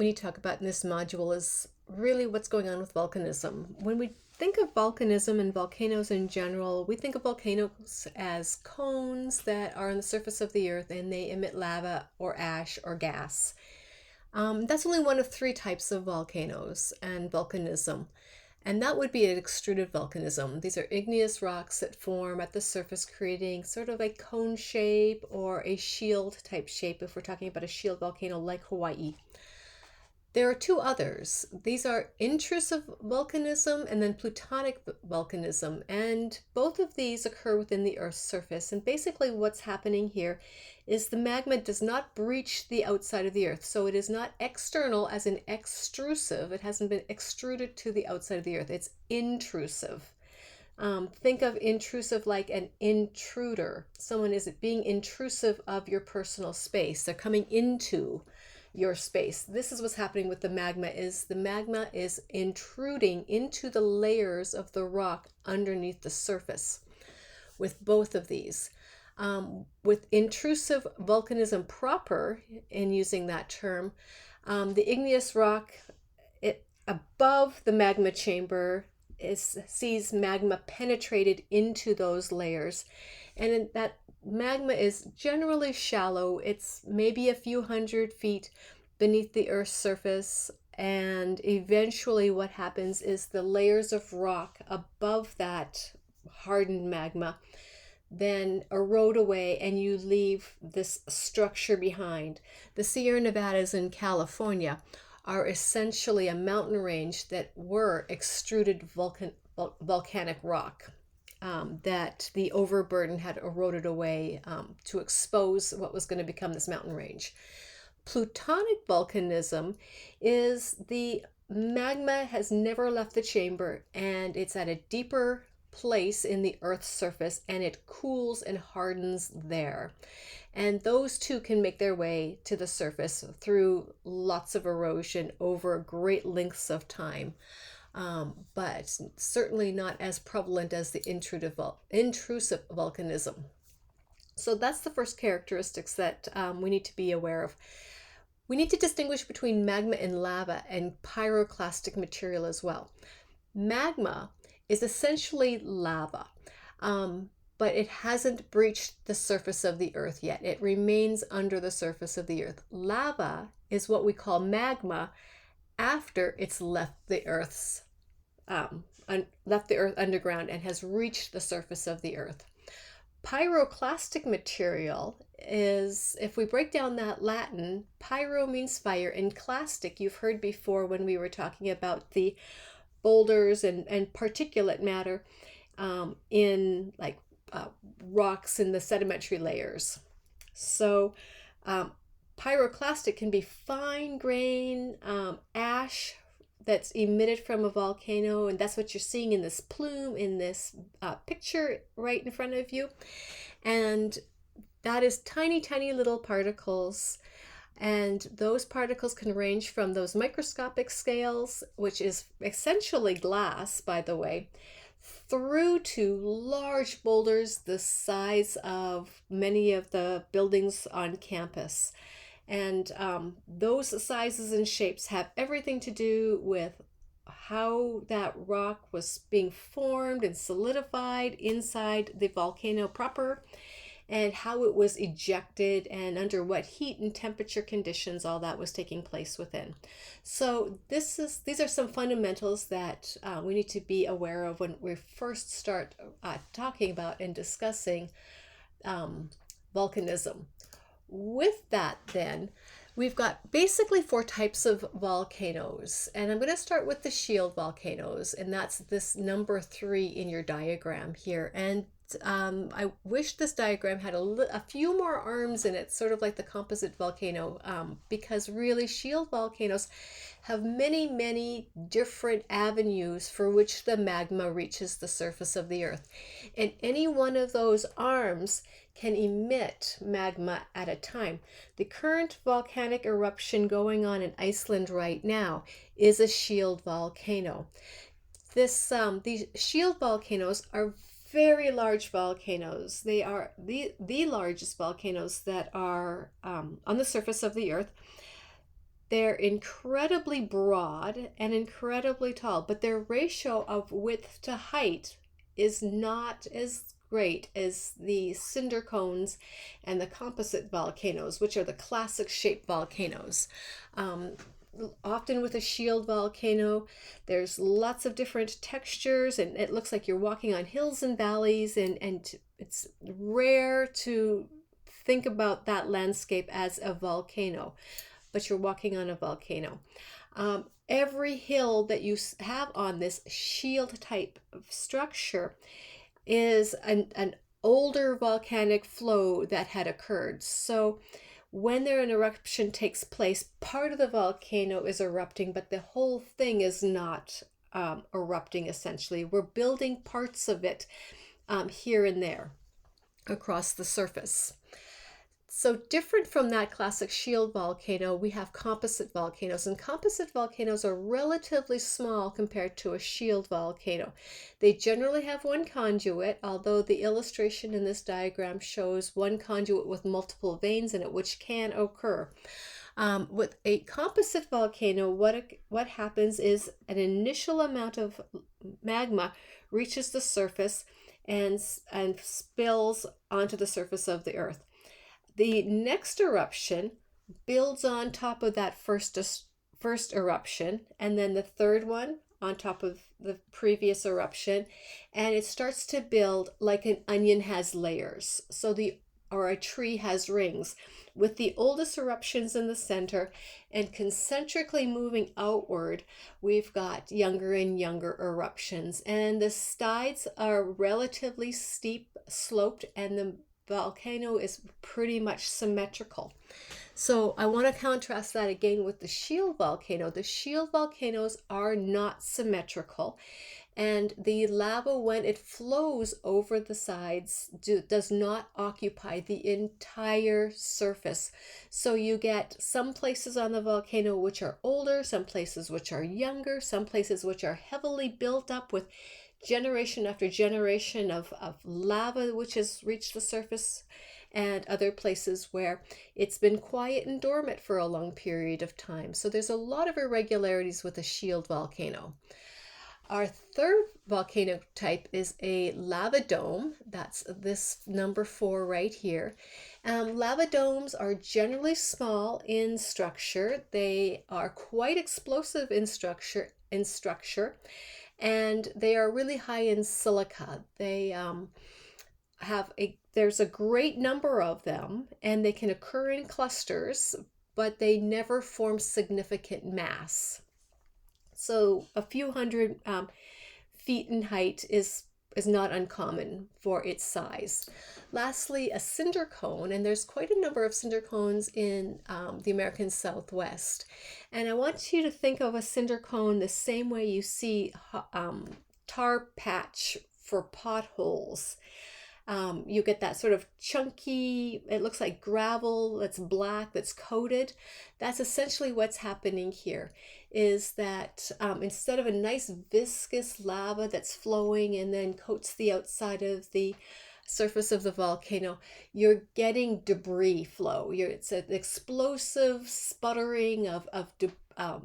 we need to talk about in this module is really what's going on with volcanism. When we think of volcanism and volcanoes in general, we think of volcanoes as cones that are on the surface of the earth and they emit lava or ash or gas. That's only one of three types of volcanoes and volcanism. And that would be an extruded volcanism. These are igneous rocks that form at the surface, creating sort of a cone shape or a shield type shape if we're talking about a shield volcano like Hawaii. There are two others. These are intrusive volcanism and then plutonic volcanism. And both of these occur within the Earth's surface. And basically what's happening here is the magma does not breach the outside of the Earth. So it is not external as in extrusive. It hasn't been extruded to the outside of the Earth. It's intrusive. Think of intrusive like an intruder. Someone is being intrusive of your personal space. They're coming into your space. This is what's happening with the magma is intruding into the layers of the rock underneath the surface with both of these. With intrusive volcanism proper, in using that term, the igneous rock above the magma chamber sees magma penetrated into those layers, and that magma is generally shallow. It's maybe a few hundred feet beneath the Earth's surface, and eventually what happens is the layers of rock above that hardened magma then erode away and you leave this structure behind. The Sierra Nevadas in California are essentially a mountain range that were extruded volcanic rock. That the overburden had eroded away to expose what was going to become this mountain range. Plutonic volcanism is the magma has never left the chamber and it's at a deeper place in the Earth's surface and it cools and hardens there. And those two can make their way to the surface through lots of erosion over great lengths of time. But certainly not as prevalent as the intrusive volcanism. So that's the first characteristics that we need to be aware of. We need to distinguish between magma and lava and pyroclastic material as well. Magma is essentially lava, but it hasn't breached the surface of the Earth yet. It remains under the surface of the Earth. Lava is what we call magma after it's left the Earth underground and has reached the surface of the Earth. Pyroclastic material is, if we break down that Latin, pyro means fire, and clastic you've heard before when we were talking about the boulders and particulate matter in like rocks in the sedimentary layers. So pyroclastic can be fine grain ash that's emitted from a volcano, and that's what you're seeing in this plume in this picture right in front of you. And that is tiny little particles, and those particles can range from those microscopic scales, which is essentially glass, by the way, through to large boulders the size of many of the buildings on campus. And those sizes and shapes have everything to do with how that rock was being formed and solidified inside the volcano proper, and how it was ejected and under what heat and temperature conditions all that was taking place within. So these are some fundamentals that we need to be aware of when we first start talking about and discussing volcanism. With that then, we've got basically four types of volcanoes, and I'm going to start with the shield volcanoes, and that's this number 3 in your diagram here. And I wish this diagram had a few more arms in it, sort of like the composite volcano, because really shield volcanoes have many different avenues for which the magma reaches the surface of the Earth. And any one of those arms can emit magma at a time. The current volcanic eruption going on in Iceland right now is a shield volcano. These shield volcanoes are very large volcanoes. They are the largest volcanoes that are on the surface of the Earth. They're incredibly broad and incredibly tall, but their ratio of width to height is not as great as the cinder cones and the composite volcanoes, which are the classic shaped volcanoes. Um, Often with a shield volcano, there's lots of different textures, and it looks like you're walking on hills and valleys, and it's rare to think about that landscape as a volcano, but you're walking on a volcano. Every hill that you have on this shield type of structure is an older volcanic flow that had occurred. So when an eruption takes place, part of the volcano is erupting, but the whole thing is not erupting essentially. We're building parts of it here and there across the surface. So different from that classic shield volcano, we have composite volcanoes, and composite volcanoes are relatively small compared to a shield volcano. They generally have one conduit, although the illustration in this diagram shows one conduit with multiple veins in it, which can occur. With a composite volcano, what happens is an initial amount of magma reaches the surface and spills onto the surface of the earth. The next eruption builds on top of that first eruption, and then the third one on top of the previous eruption, and it starts to build like an onion has layers. Or a tree has rings, with the oldest eruptions in the center, and concentrically moving outward, we've got younger and younger eruptions. And the sides are relatively steep sloped, and the volcano is pretty much symmetrical. So I want to contrast that again with the shield volcano. The shield volcanoes are not symmetrical, and the lava, when it flows over the sides, does not occupy the entire surface. So you get some places on the volcano which are older, some places which are younger, some places which are heavily built up with generation after generation of lava which has reached the surface, and other places where it's been quiet and dormant for a long period of time. So there's a lot of irregularities with a shield volcano. Our third volcano type is a lava dome. That's this number 4 right here. Lava domes are generally small in structure. They are quite explosive in structure, and they are really high in silica. They there's a great number of them, and they can occur in clusters, but they never form significant mass. So a few hundred feet in height is not uncommon for its size. Lastly, a cinder cone, and there's quite a number of cinder cones in the American Southwest. And I want you to think of a cinder cone the same way you see tar patch for potholes. You get that sort of chunky, it looks like gravel that's black, that's coated. That's essentially what's happening here, is that instead of a nice viscous lava that's flowing and then coats the outside of the surface of the volcano, you're getting debris flow. It's an explosive sputtering of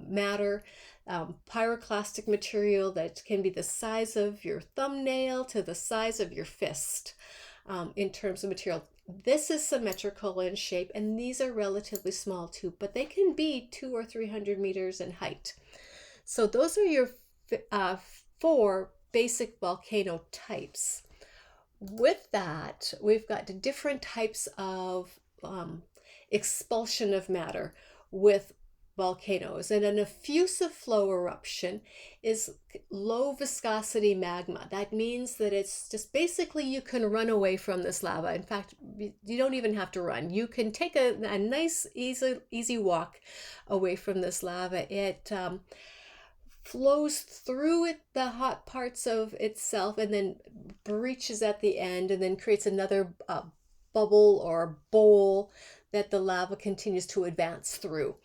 matter, pyroclastic material that can be the size of your thumbnail to the size of your fist in terms of material. This is symmetrical in shape, and these are relatively small too, but they can be 200 or 300 meters in height. So those are your 4 basic volcano types. With that, we've got different types of expulsion of matter with volcanoes. And an effusive flow eruption is low viscosity magma. That means that it's just basically you can run away from this lava. In fact, you don't even have to run. You can take a nice, easy walk away from this lava. It flows through the hot parts of itself and then breaches at the end, and then creates another bubble or bowl that the lava continues to advance through.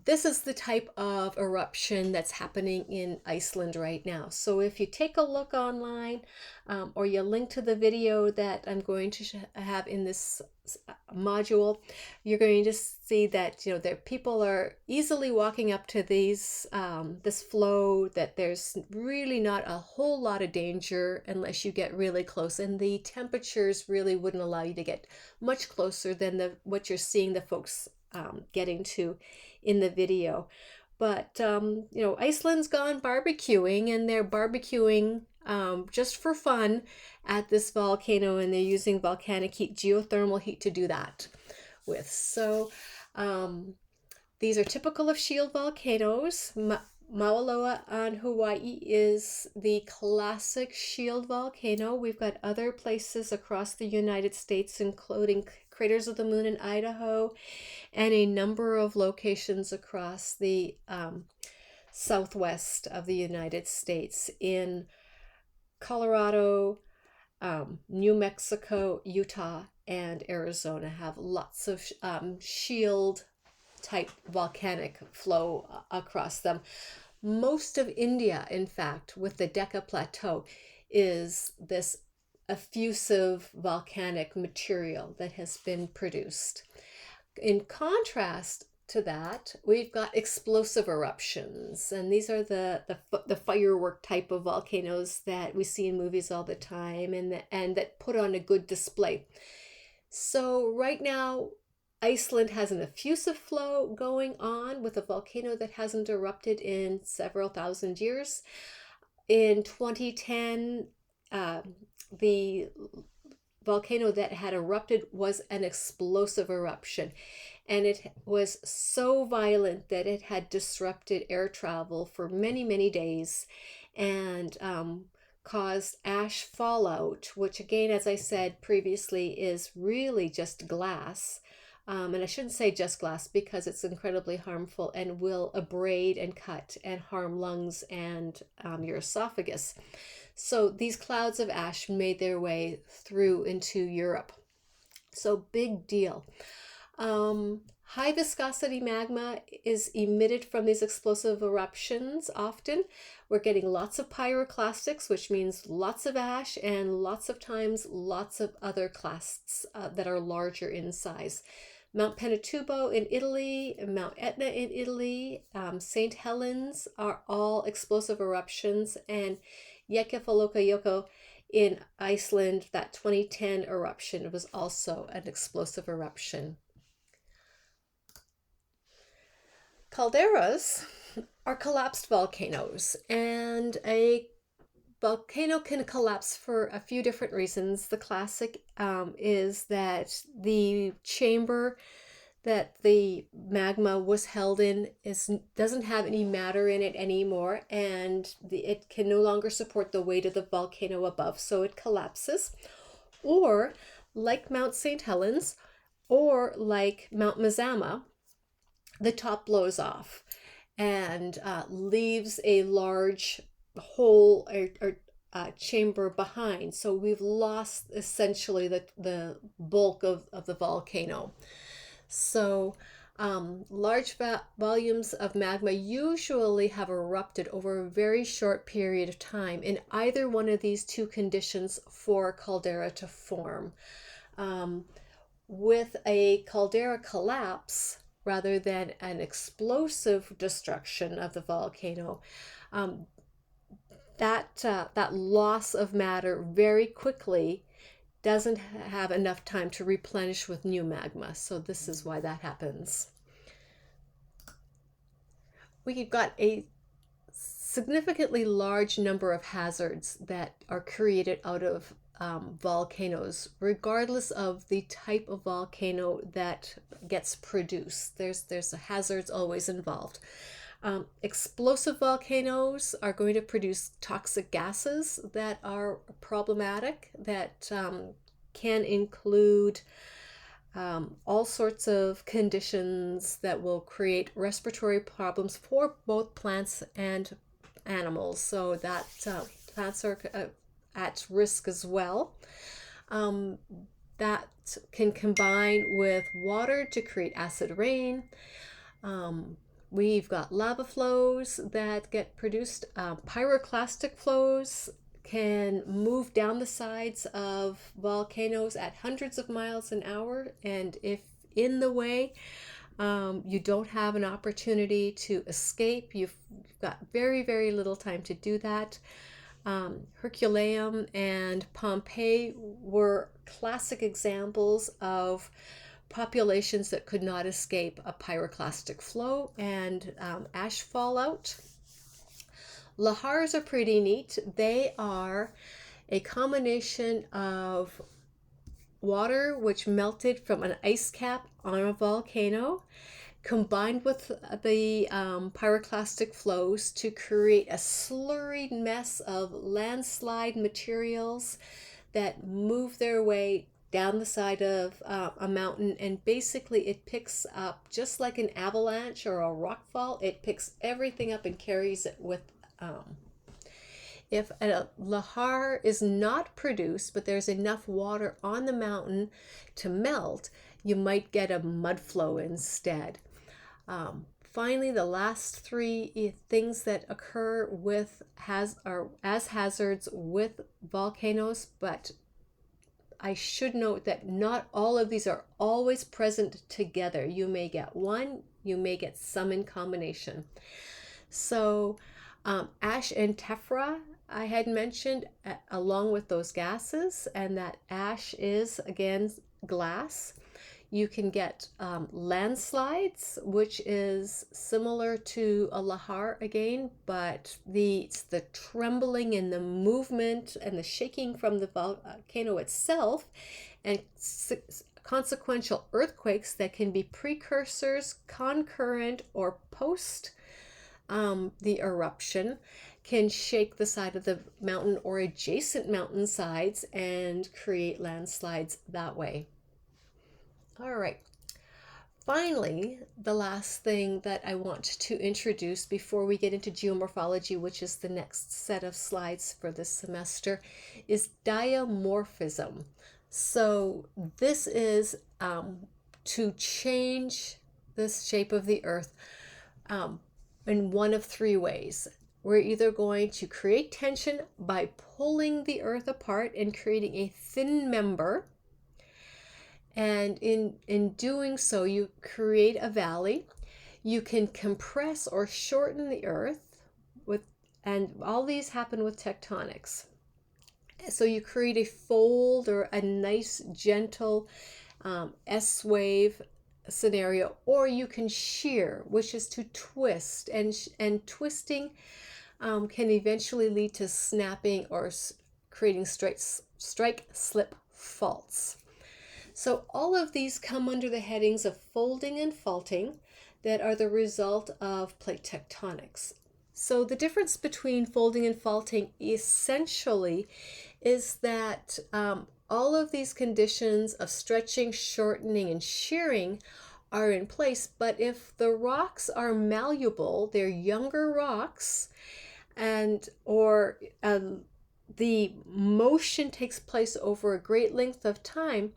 This is the type of eruption that's happening in Iceland right now. So if you take a look online, or you link to the video that I'm going to have in this module, you're going to see that that people are easily walking up to these this flow, that there's really not a whole lot of danger unless you get really close, and the temperatures really wouldn't allow you to get much closer than what you're seeing the folks getting to in the video. But Iceland's gone barbecuing, and they're barbecuing just for fun at this volcano, and they're using volcanic heat, geothermal heat, to do that with. So these are typical of shield volcanoes. Mauna Loa on Hawaii is the classic shield volcano. We've got other places across the United States, including Craters of the Moon in Idaho, and a number of locations across the southwest of the United States in Colorado, New Mexico, Utah, and Arizona have lots of shield type volcanic flow across them. Most of India, in fact, with the Decca Plateau, is this effusive volcanic material that has been produced. In contrast to that, we've got explosive eruptions, and these are the firework type of volcanoes that we see in movies all the time, and that put on a good display. So right now, Iceland has an effusive flow going on with a volcano that hasn't erupted in several thousand years. In 2010, the volcano that had erupted was an explosive eruption, and it was so violent that it had disrupted air travel for many, many days, and caused ash fallout, which again, as I said previously, is really just glass. And I shouldn't say just glass, because it's incredibly harmful and will abrade and cut and harm lungs and your esophagus. So these clouds of ash made their way through into Europe. So big deal. High viscosity magma is emitted from these explosive eruptions often. We're getting lots of pyroclastics, which means lots of ash, and lots of times lots of other clasts that are larger in size. Mount Pinatubo in Italy, Mount Etna in Italy, St. Helens are all explosive eruptions, and Eyjafjallajökull in Iceland, that 2010 eruption, was also an explosive eruption. Calderas are collapsed volcanoes, and a volcano can collapse for a few different reasons. The classic is that the chamber that the magma was held in doesn't have any matter in it anymore, and it can no longer support the weight of the volcano above, so it collapses. Or like Mount St. Helens, or like Mount Mazama, the top blows off and leaves a large hole or chamber behind. So we've lost essentially the bulk of the volcano. So large volumes of magma usually have erupted over a very short period of time in either one of these two conditions for a caldera to form. With a caldera collapse, rather than an explosive destruction of the volcano, that loss of matter very quickly doesn't have enough time to replenish with new magma. So this is why that happens. We've got a significantly large number of hazards that are created out of volcanoes, regardless of the type of volcano that gets produced. There's hazards always involved. Explosive volcanoes are going to produce toxic gases that are problematic, that can include all sorts of conditions that will create respiratory problems for both plants and animals, so that plants are at risk as well. That can combine with water to create acid rain. We've got lava flows that get produced. Pyroclastic flows can move down the sides of volcanoes at hundreds of miles an hour, and if in the way, you don't have an opportunity to escape, you've got very, very little time to do that. Herculaneum and Pompeii were classic examples of populations that could not escape a pyroclastic flow and ash fallout. Lahars are pretty neat. They are a combination of water which melted from an ice cap on a volcano combined with the pyroclastic flows to create a slurried mess of landslide materials that move their way down the side of a mountain, and basically it picks up, just like an avalanche or a rockfall, it picks everything up and carries it with. If a lahar is not produced, but there's enough water on the mountain to melt, you might get a mud flow instead. Finally, the last three things that occur are as hazards with volcanoes, but I should note that not all of these are always present together. You may get one, you may get some in combination. So ash and tephra I had mentioned along with those gases, and that ash is again glass. You can get landslides, which is similar to a lahar again, but the trembling and the movement and the shaking from the volcano itself, and consequential earthquakes that can be precursors, concurrent, or post the eruption, can shake the side of the mountain or adjacent mountain sides and create landslides that way. All right. Finally, the last thing that I want to introduce before we get into geomorphology, which is the next set of slides for this semester, is diamorphism. So this is to change the shape of the earth in one of three ways. We're either going to create tension by pulling the earth apart and creating a thin member, and in doing so, you create a valley. You can compress or shorten the earth and all these happen with tectonics. So you create a fold or a nice, gentle S-wave scenario, or you can shear, which is to twist, and twisting can eventually lead to snapping or creating strike-slip faults. So all of these come under the headings of folding and faulting that are the result of plate tectonics. So the difference between folding and faulting essentially is that all of these conditions of stretching, shortening, and shearing are in place, but if the rocks are malleable, they're younger rocks, or the motion takes place over a great length of time,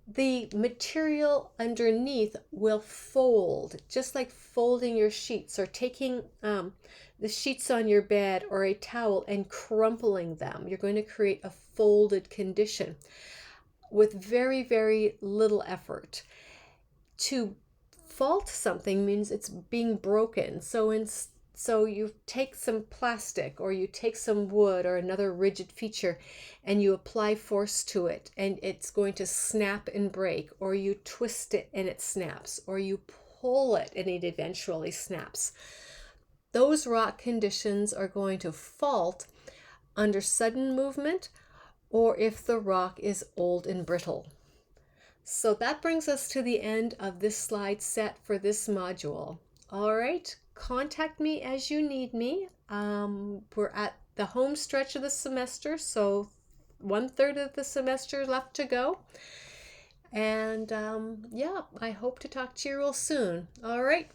the material underneath will fold, just like folding your sheets or taking the sheets on your bed or a towel and crumpling them. You're going to create a folded condition with very, very little effort. To fault something means it's being broken. So you take some plastic or you take some wood or another rigid feature and you apply force to it and it's going to snap and break, or you twist it and it snaps, or you pull it and it eventually snaps. Those rock conditions are going to fault under sudden movement or if the rock is old and brittle. So that brings us to the end of this slide set for this module. All right. Contact me as you need me. We're at the home stretch of the semester, so 1/3 of the semester left to go. And yeah, I hope to talk to you real soon. All right.